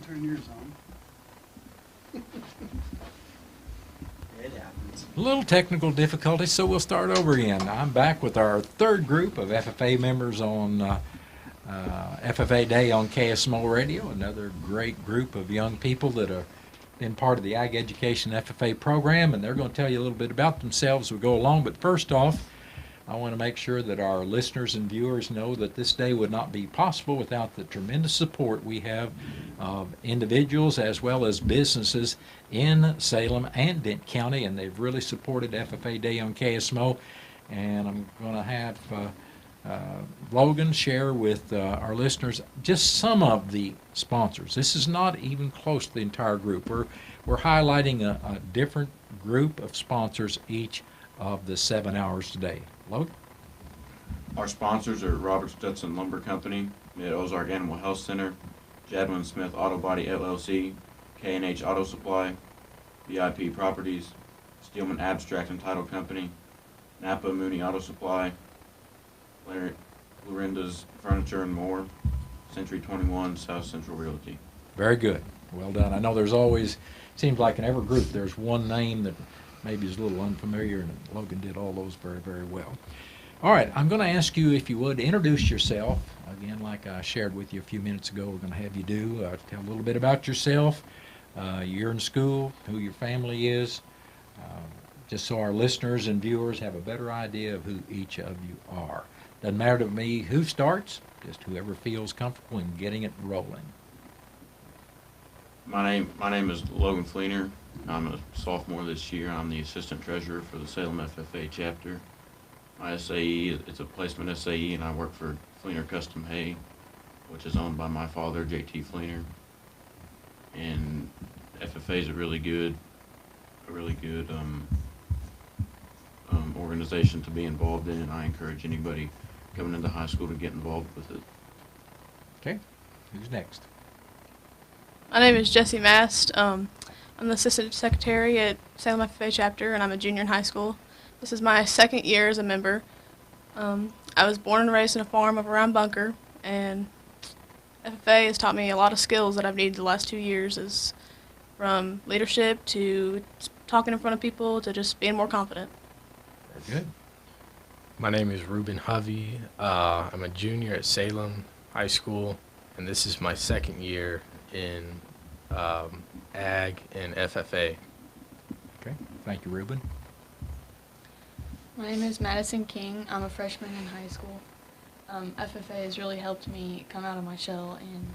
Turn yours on. It happens. A little technical difficulty, so we'll start over again. I'm back with our third group of FFA members on FFA Day on KSMO Radio, another great group of young people that have been part of the Ag Education FFA program, and they're going to tell you a little bit about themselves as we go along. But first off, I want to make sure that our listeners and viewers know that this day would not be possible without the tremendous support we have of individuals as well as businesses in Salem and Dent County, and they've really supported FFA Day on KSMO. And I'm going to have Logan share with our listeners just some of the sponsors. This is not even close to the entire group. We're highlighting a different group of sponsors each of the 7 hours today. Logan? Our sponsors are Robert Stetson Lumber Company, Mid-Ozark Animal Health Center, Jadwin Smith Auto Body LLC, K&H Auto Supply, VIP Properties, Steelman Abstract and Title Company, Napa Mooney Auto Supply, Lorinda's Furniture and More, Century 21, South Central Realty. Very good. Well done. I know there's always, seems like in every group, there's one name that maybe is a little unfamiliar, and Logan did all those very, very well. All right, I'm going to ask you, if you would, introduce yourself. Again, like I shared with you a few minutes ago, we're going to have you do. Tell a little bit about yourself, you're in school, who your family is, just so our listeners and viewers have a better idea of who each of you are. Doesn't matter to me who starts, just whoever feels comfortable in getting it rolling. My name is Logan Fleener. I'm a sophomore this year. I'm the assistant treasurer for the Salem FFA chapter. My SAE, it's a placement SAE, and I work for Fleener Custom Hay, which is owned by my father, JT Fleener. And FFA is a really good organization to be involved in, and I encourage anybody coming into high school to get involved with it. Okay, who's next? My name is Jessie Mast. I'm the assistant secretary at Salem FFA chapter, and I'm a junior in high school. This is my second year as a member. I was born and raised in a farm up around Bunker, and FFA has taught me a lot of skills that I've needed the last 2 years, from leadership to talking in front of people to just being more confident. Very good. My name is Ruben Hovey. I'm a junior at Salem High School, and this is my second year in Ag and FFA. Okay, thank you, Ruben. My name is Madison King. I'm a freshman in high school. FFA has really helped me come out of my shell, and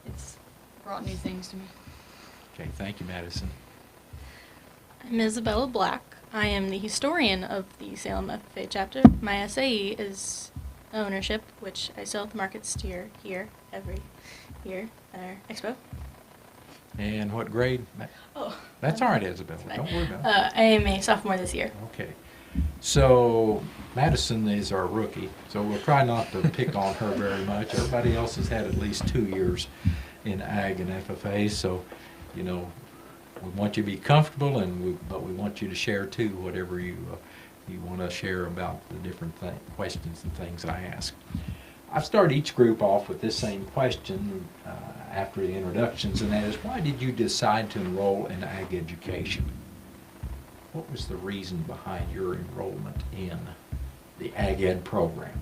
it's brought new things to me. Okay, thank you, Madison. I'm Isabella Black. I am the historian of the Salem FFA chapter. My SAE is ownership, which I sell at the market steer here every year at our expo. And what grade? Oh, That's all right, Isabella. Don't worry about it. I am a sophomore this year. Okay. So Madison is our rookie, so we'll try not to pick on her very much. Everybody else has had at least 2 years in Ag and FFA, so, you know, we want you to be comfortable, but we want you to share, too, whatever you want to share about the different questions and things I ask. I've started each group off with this same question after the introductions, and that is, why did you decide to enroll in Ag education? What was the reason behind your enrollment in the Ag Ed program?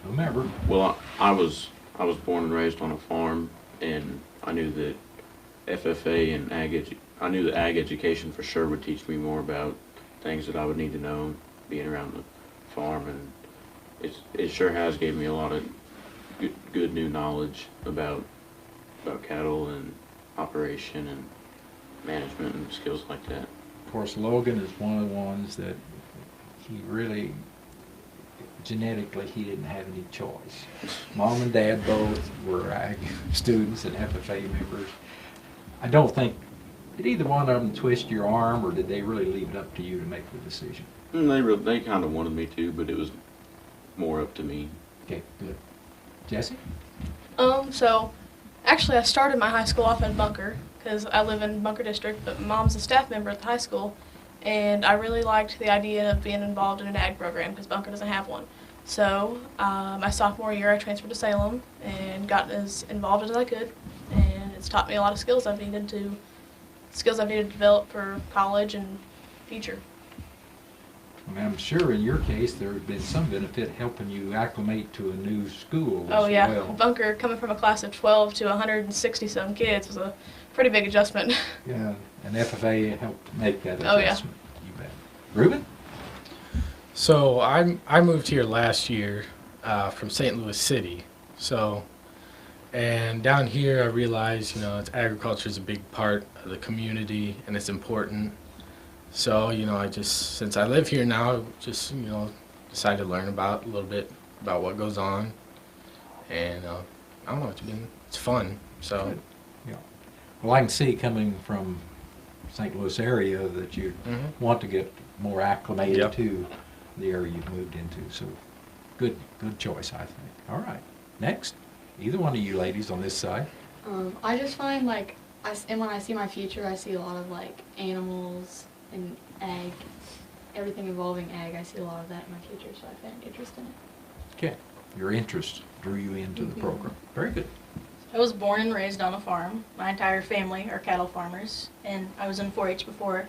Whomever. Well, I was born and raised on a farm, and I knew that FFA and I knew that Ag education for sure would teach me more about things that I would need to know being around the farm, and it sure has gave me a lot of good new knowledge about cattle and operation and management and skills like that. Of course, Logan is one of the ones that he really, genetically, he didn't have any choice. Mom and Dad both were Ag students and FFA members. I don't think, did either one of them twist your arm, or did they really leave it up to you to make the decision? They kind of wanted me to, but it was more up to me. Okay, good. Jesse? So actually I started my high school off in Bunker because I live in Bunker District, but Mom's a staff member at the high school, and I really liked the idea of being involved in an ag program because Bunker doesn't have one. So my sophomore year, I transferred to Salem and got as involved as I could, and it's taught me a lot of skills I've needed to develop for college and future. I mean, I'm sure in your case there has been some benefit helping you acclimate to a new school Oh as yeah, well. Bunker coming from a class of 12 to 160 some kids was a pretty big adjustment. Yeah, and FFA helped make that Oh, yeah. adjustment. You bet. Ruben? So I moved here last year from St. Louis City. So, and down here I realized, agriculture is a big part of the community and it's important. So, since I live here now, decided to learn a little bit about what goes on. And I don't know, it's fun. So, Good. Yeah. Well, I can see coming from St. Louis area that you want to get more acclimated Yep. to the area you've moved into. So good choice, I think. All right. Next. Either one of you ladies on this side. I just find and when I see my future, I see a lot of animals and ag, everything involving ag. I see a lot of that in my future, so I find interest in it. Okay. Your interest drew you into the program. Very good. I was born and raised on a farm. My entire family are cattle farmers, and I was in 4-H before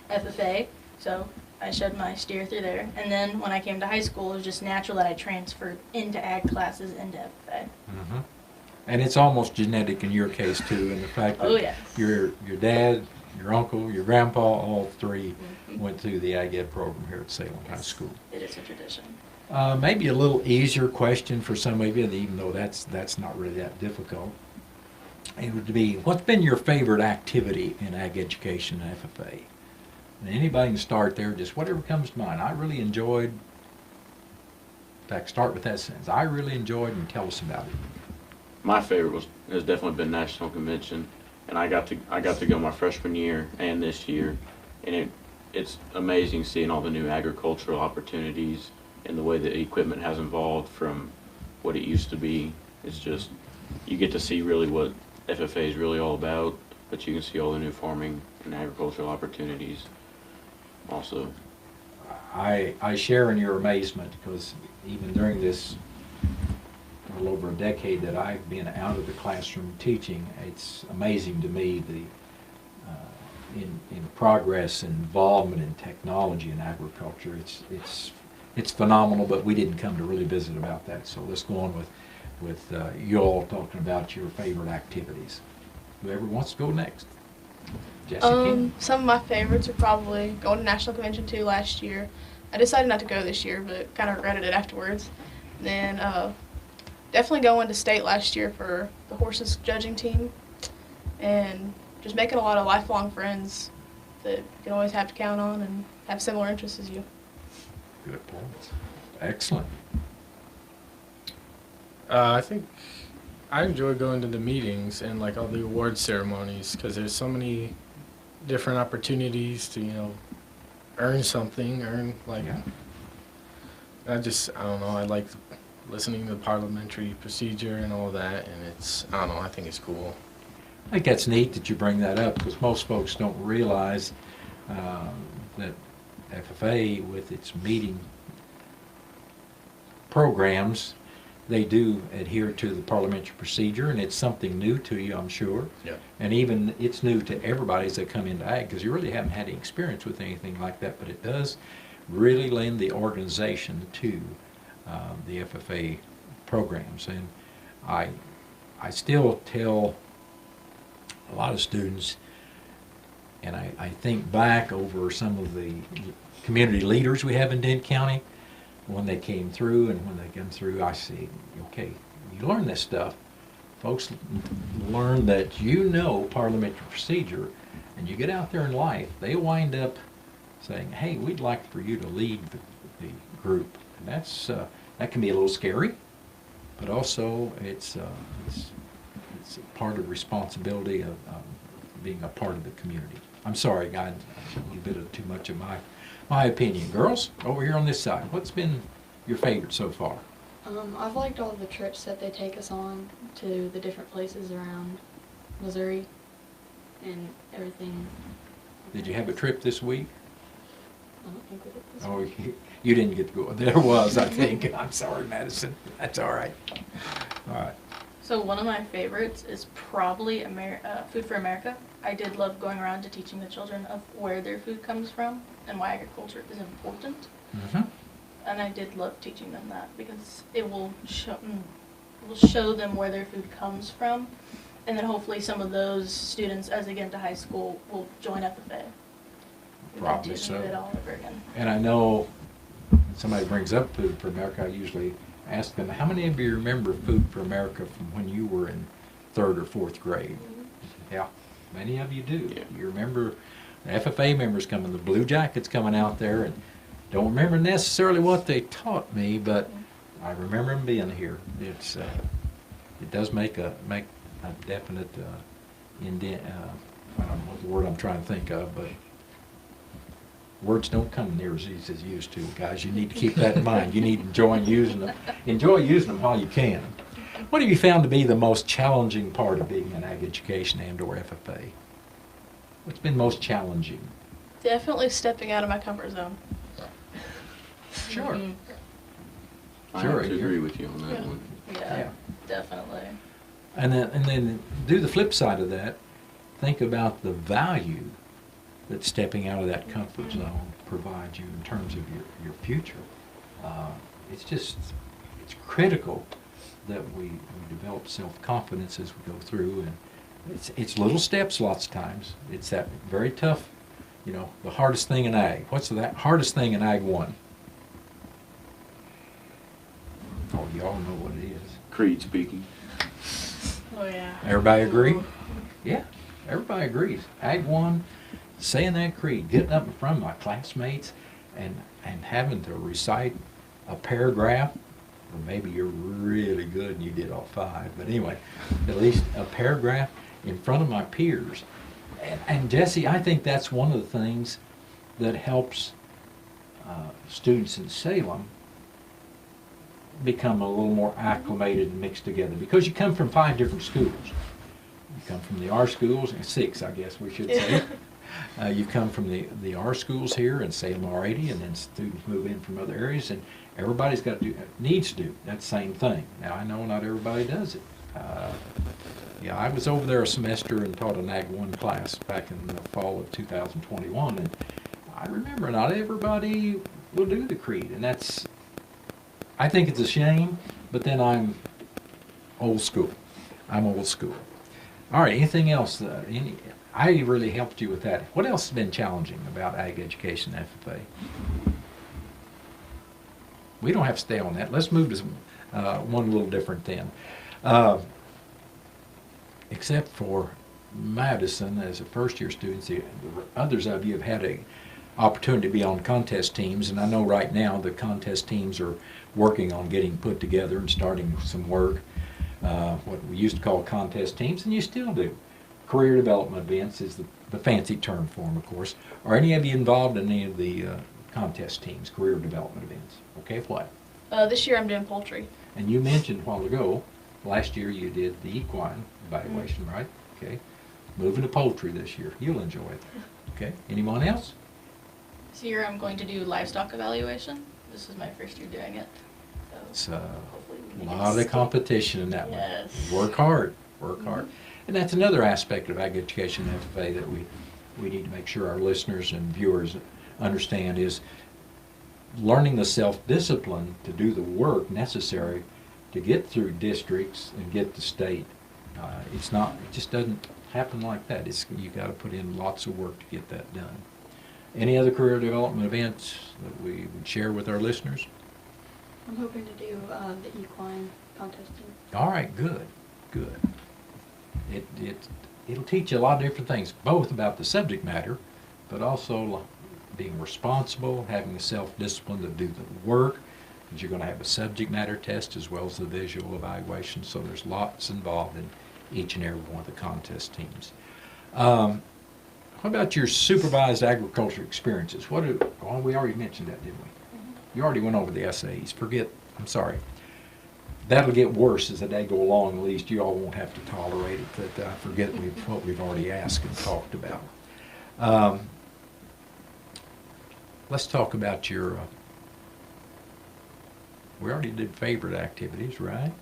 FFA, so I shed my steer through there. And then when I came to high school, it was just natural that I transferred into ag classes into FFA. Mm-hmm. And it's almost genetic in your case too, in the fact that Oh, yes. your dad, your uncle, your grandpa, all three went through the Ag Ed program here at Salem High School. It is a tradition. Maybe a little easier question for some of you, even though that's not really that difficult. It would be, what's been your favorite activity in ag education and FFA? And anybody can start there, just whatever comes to mind. I really enjoyed, in fact, start with that sentence. I really enjoyed, and tell us about it. My favorite has definitely been National Convention, and I got to go my freshman year and this year, and it's amazing seeing all the new agricultural opportunities and the way the equipment has evolved from what it used to be. It's just, you get to see really what FFA is really all about, but you can see all the new farming and agricultural opportunities also. I share in your amazement, because even during this a little over a decade that I've been out of the classroom teaching, it's amazing to me in progress and involvement in technology and agriculture. It's phenomenal, but we didn't come to really visit about that. So let's go on with you all talking about your favorite activities. Whoever wants to go next. Jessica? Some of my favorites are probably going to National Convention 2 last year. I decided not to go this year, but kind of regretted it afterwards. Then definitely going to state last year for the horses judging team, and just making a lot of lifelong friends that you can always have to count on and have similar interests as you. Good points. Excellent. I think I enjoy going to the meetings and all the award ceremonies because there's so many different opportunities to earn something, Yeah. I don't know, I like listening to the parliamentary procedure and all that, and I don't know, I think it's cool. I think that's neat that you bring that up, because most folks don't realize that FFA, with its meeting programs, they do adhere to the parliamentary procedure, and it's something new to you, I'm sure. Yeah. And even it's new to everybody as they come into ag, because you really haven't had any experience with anything like that, but it does really lend the organization to the FFA programs. And I still tell a lot of students, and I think back over some of the community leaders we have in Dent County, when they came through, and when they come through, I say, okay, you learn this stuff. Folks learn that parliamentary procedure, and you get out there in life, they wind up saying, hey, we'd like for you to lead the group. And that can be a little scary, but also it's part of responsibility of being a part of the community. I'm sorry, guys, a little bit of too much of my opinion. Girls, over here on this side, what's been your favorite so far? I've liked all the trips that they take us on to the different places around Missouri and everything. Did you have a trip this week? think we did this Oh, one. you didn't get to go. There was, I think. I'm sorry, Madison. That's all right. All right. So one of my favorites is probably Food for America. I did love going around to teaching the children of where their food comes from and why agriculture is important. Mm-hmm. And I did love teaching them that because it will show them where their food comes from. And then hopefully some of those students, as they get into high school, will join FFA. Probably Continue so. it all over again. And I know when somebody brings up Food for America, I usually ask them, how many of you remember Food for America from when you were in 3rd or 4th grade? Yeah, many of you do. Yeah. You remember the FFA members coming, the Blue Jackets coming out there, and don't remember necessarily what they taught me, but I remember them being here. It's it does make a definite indent. I don't know what the word I'm trying to think of, but words don't come near as easy as used to, guys. You need to keep that in mind. You need to enjoy using them. Enjoy using them while you can. What have you found to be the most challenging part of being in ag education and/or FFA? What's been most challenging? Definitely stepping out of my comfort zone. Sure. Mhm. I Sure, have to you're- agree with you on that Yeah. one. Yeah, definitely. And then do the flip side of that. Think about the value that stepping out of that comfort zone provides you in terms of your future. It's critical that we develop self-confidence as we go through, and it's little steps lots of times. It's that very tough, the hardest thing in ag. What's the hardest thing in ag 1? Oh, y'all know what it is. Creed speaking. Oh yeah. Everybody agree? Yeah, everybody agrees. Ag 1, saying that creed, getting up in front of my classmates and having to recite a paragraph, or maybe you're really good and you did all 5, but anyway, at least a paragraph in front of my peers. And Jesse, I think that's one of the things that helps students in Salem become a little more acclimated and mixed together, because you come from 5 different schools. You come from the R schools, 6 I guess we should say. You come from the R schools here in Salem R80, and then students move in from other areas, and everybody's got to needs to do that same thing. Now I know not everybody does it. Yeah, I was over there a semester and taught an Ag 1 class back in the fall of 2021, and I remember not everybody will do the creed, and I think it's a shame, but then I'm old school. I'm old school. All right, anything else? I really helped you with that. What else has been challenging about ag education FFA? We don't have to stay on that. Let's move to one a little different then. Except for Madison, as a first-year student, the others of you have had an opportunity to be on contest teams, and I know right now the contest teams are working on getting put together and starting some work. What we used to call contest teams, and you still do. Career development events is the fancy term for them, of course. Are any of you involved in any of the contest teams, career development events? Okay, what? This year I'm doing poultry. And you mentioned a while ago, last year you did the equine evaluation, right? Okay. Moving to poultry this year. You'll enjoy it. Okay. Anyone else? This year I'm going to do livestock evaluation. This is my first year doing it. It's So hopefully we a can lot of stick- competition in that Yes. one. Work hard. Work hard. And that's another aspect of ag education FFA that we need to make sure our listeners and viewers understand is learning the self-discipline to do the work necessary to get through districts and get to state. It just doesn't happen like that. You got to put in lots of work to get that done. Any other career development events that we would share with our listeners? I'm hoping to do the equine contesting. All right, good. It'll teach you a lot of different things, both about the subject matter, but also being responsible, having the self-discipline to do the work, because you're going to have a subject matter test as well as the visual evaluation, so there's lots involved in each and every one of the contest teams. What about your supervised agriculture experiences? We already mentioned that, didn't we? You already went over the essays. I'm sorry. That'll get worse as the day go along. At least you all won't have to tolerate it, but forget what we've already asked and talked about. let's talk about your, we already did favorite activities, right?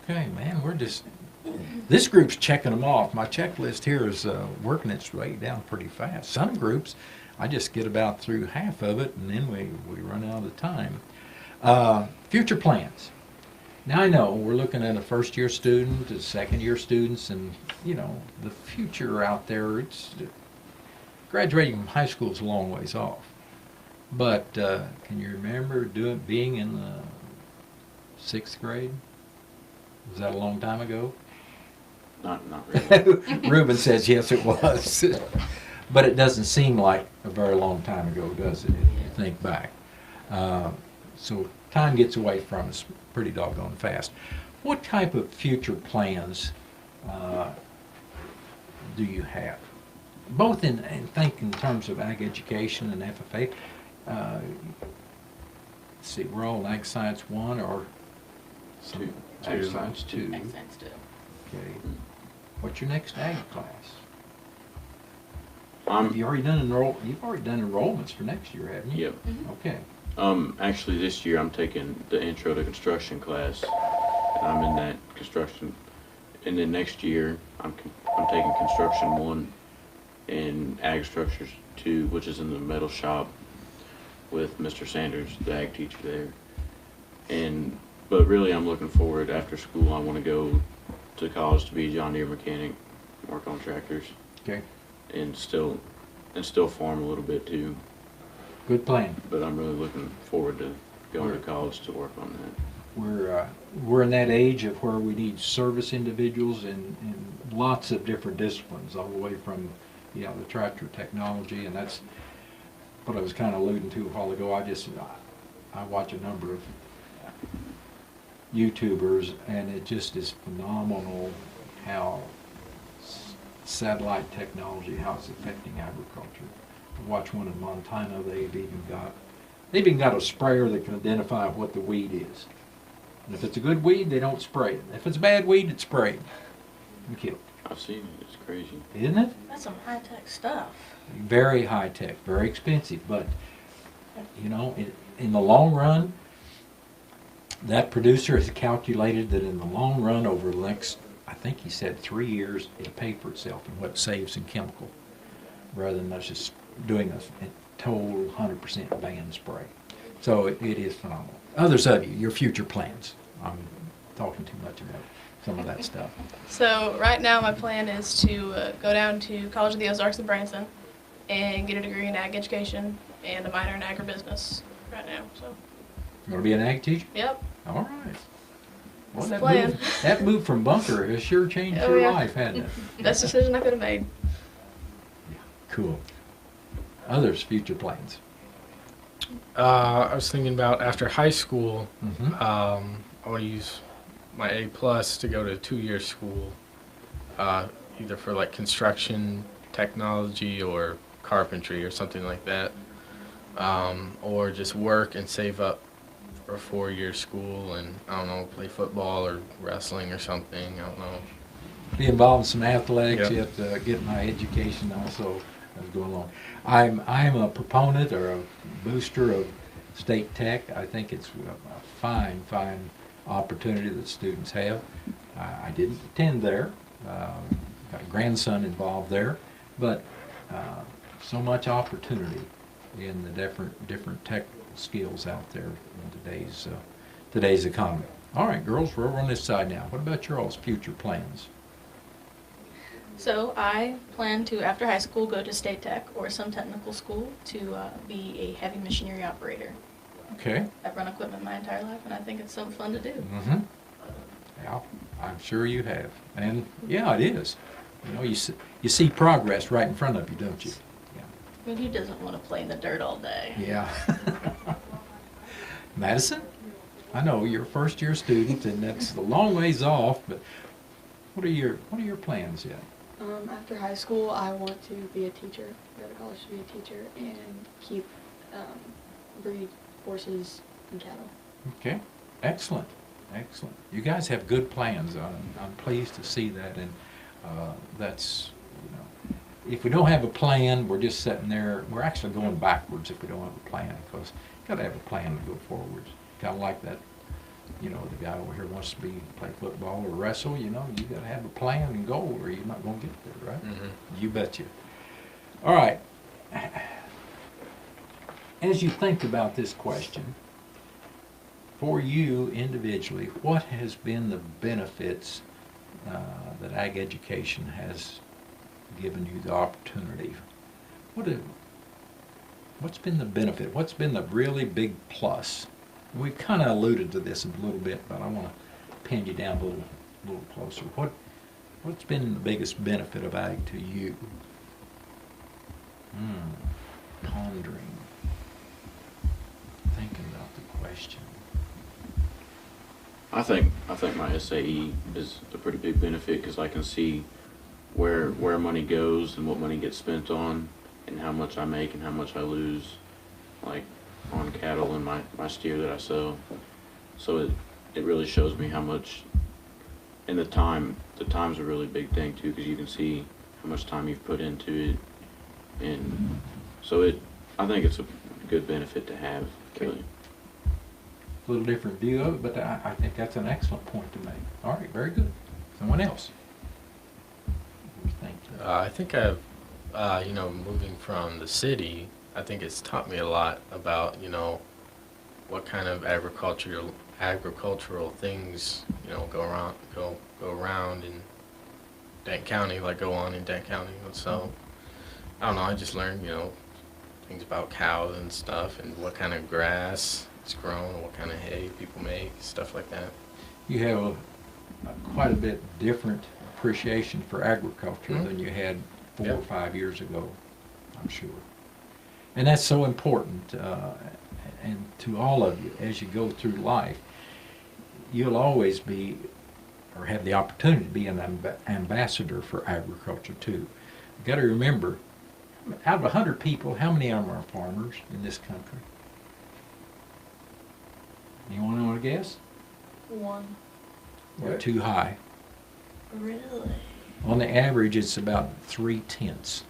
Okay, man, we're just, this group's checking them off. My checklist here is working its way down pretty fast. Some groups, I just get about through half of it, and then we run out of time. Future plans. Now I know we're looking at a first-year student, a second-year students, and you know the future out there. It's graduating from high school is a long ways off. But can you remember being in the 6th grade? Was that a long time ago? Not really. Ruben says yes, it was. But it doesn't seem like a very long time ago, does it? If you think back. So time gets away from us pretty doggone fast. What type of future plans do you have? Both in terms of ag education and FFA. Let's see, we're all Ag Science 1 or some Ag Two. Science 2. Ag Science 2. Okay. What's your next ag class? I'm, You've already done enrollments for next year, haven't you? yep. Okay. Actually this year I'm taking the Intro to Construction class, and I'm in that construction. And then next year I'm taking Construction 1 and Ag Structures 2, which is in the metal shop with Mr. Sanders, the ag teacher there. But really I'm looking forward, after school I want to go to college to be a John Deere mechanic, work on tractors, Okay. and still farm a little bit too. Good plan. But I'm really looking forward to going to college to work on that. We're in that age of where we need service individuals in lots of different disciplines, all the way from the tractor technology, and that's what I was kind of alluding to a while ago. I watch a number of YouTubers, and it just is phenomenal how satellite technology, how it's affecting agriculture. I watch one in Montana. They've even got a sprayer that can identify what the weed is. And if it's a good weed, they don't spray it. If it's a bad weed, it's sprayed and killed. I've seen it. It's crazy. Isn't it? That's some high-tech stuff. Very high tech, very expensive, but you know, in the long run, that producer has calculated that in the long run, over the next, I think he said 3 years, it'll pay for itself in what it saves in chemical, rather than us just doing a total 100% ban spray. So it is phenomenal. Others of you, your future plans. I'm talking too much about some of that stuff. So right now my plan is to go down to College of the Ozarks in Branson and get a degree in ag education and a minor in agribusiness right now. So, You want to be an ag teacher? yep, All right. Well, that's the plan. that move from bunker has sure changed Oh, your yeah. life, hasn't it? Best decision I could have made. Cool. Others' future plans? I was thinking about after high school, Mm-hmm. I want to use my A plus to go to a 2-year school, either for like construction technology or carpentry or something like that, or just work and save up for a 4-year school and, I don't know, play football or wrestling or something. I don't know. Be involved in some athletics, Yep. yet get my education also as go along. I'm a proponent or a booster of state tech. I think it's a fine opportunity that students have. I didn't attend there. Got a grandson involved there, but so much opportunity in the different tech skills out there in today's economy. All right, girls, we're over on this side now. What about your all's future plans? So I plan to, after high school, go to State Tech or some technical school to be a heavy machinery operator. Okay. I've run equipment my entire life, and I think it's something fun to do. Mm-hmm. Yeah, I'm sure you have. And yeah, it is. You know, you see progress right in front of you, don't you? I mean, who doesn't want to play in the dirt all day? Yeah. Madison, I know you're a first-year student, and that's a long ways off. But what are your plans yet? After high school, I want to be a teacher, go to college to be a teacher, and keep breed horses and cattle. Okay, excellent. You guys have good plans. I'm pleased to see that, and that's if we don't have a plan, we're just sitting there. We're actually going backwards if we don't have a plan, because you got to have a plan to go forwards. Kind of like that, you know, the guy over here wants to play football or wrestle. You know, you got to have a plan and goal, or you're not going to get there, right? Mm-hmm. You betcha. All right. As you think about this question, for you individually, what has been the benefits that ag education has given you the opportunity? What's been the benefit? What's been the really big plus? We've kind of alluded to this a little bit, but I want to pin you down a little closer. What's been the biggest benefit of ag to you? Pondering, thinking about the question. I think my SAE is a pretty big benefit because I can see where money goes and what money gets spent on, and how much I make and how much I lose, like on cattle and my steer that I sell. So it really shows me how much, and the time's a really big thing too, because you can see how much time you've put into it, and so I think it's a good benefit to have. Really. A little different view of it, but I think that's an excellent point to make. All right, very good. Someone else? What do you think? I think I've, moving from the city, I think it's taught me a lot about, what kind of agricultural things, go around in Dent County, go on in Dent County. And so, I don't know, I just learned, things about cows and stuff, and what kind of grass is grown, what kind of hay people make, stuff like that. You have quite a bit different appreciation for agriculture than you had 4 or 5 years ago, I'm sure. And that's so important, and to all of you, as you go through life, you'll always be, or have the opportunity to be an ambassador for agriculture too. You've got to remember, out of 100 people, how many of them are farmers in this country? Anyone want to guess? 1. We're too high. Really? On the average, it's about 3/10.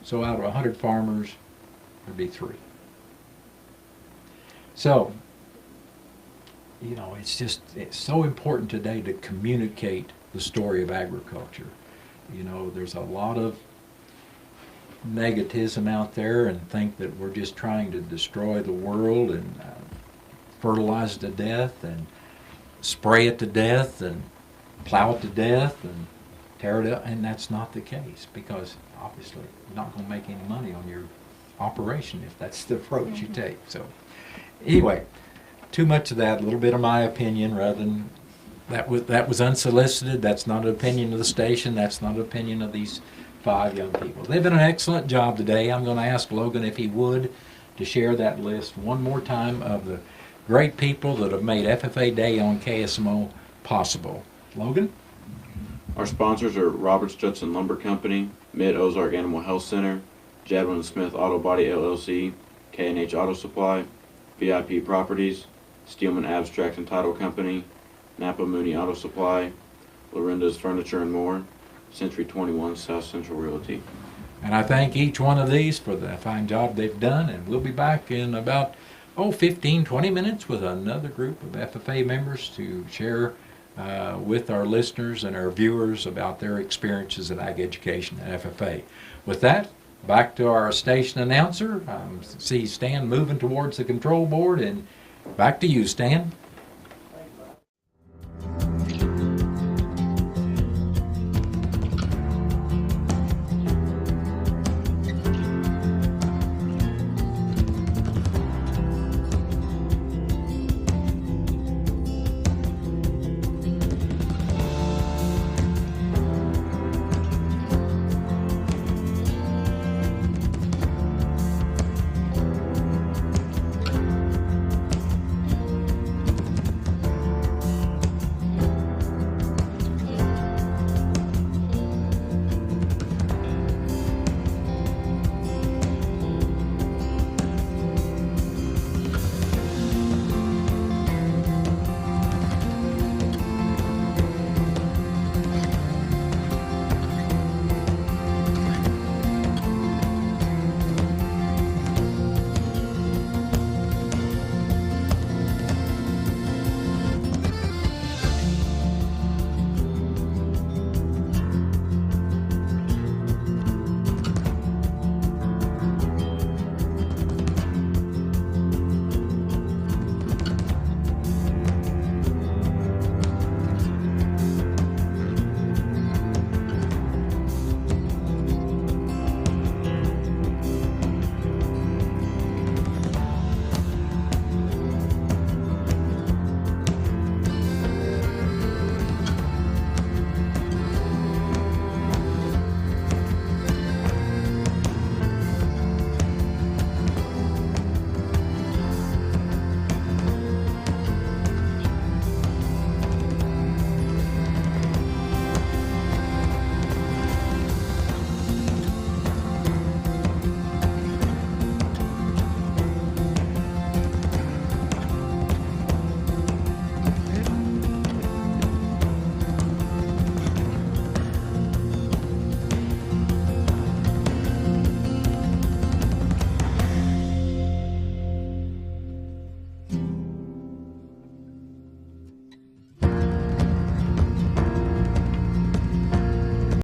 So out of 100 farmers, there'd be 3. So, it's so important today to communicate the story of agriculture. There's a lot of negativism out there, and think that we're just trying to destroy the world and fertilize it to death and spray it to death and plow it to death and tear it up, and that's not the case, because obviously you're not going to make any money on your operation if that's the approach you take. So anyway, too much of that, a little bit of my opinion, rather than that was unsolicited. That's not an opinion of the station. That's not an opinion of these 5 young people. They've done an excellent job today. I'm going to ask Logan if he would to share that list one more time of the great people that have made FFA Day on KSMO possible. Logan? Our sponsors are Roberts Judson Lumber Company, Mid-Ozark Animal Health Center, Jadwin Smith Auto Body LLC, K&H Auto Supply, VIP Properties, Steelman Abstract and Title Company, Napa Mooney Auto Supply, Lorinda's Furniture and More, Century 21 South Central Realty. And I thank each one of these for the fine job they've done, and we'll be back in about 15, 20 minutes with another group of FFA members to share with our listeners and our viewers about their experiences in ag education at FFA. With that, back to our station announcer. See Stan moving towards the control board, and back to you, Stan.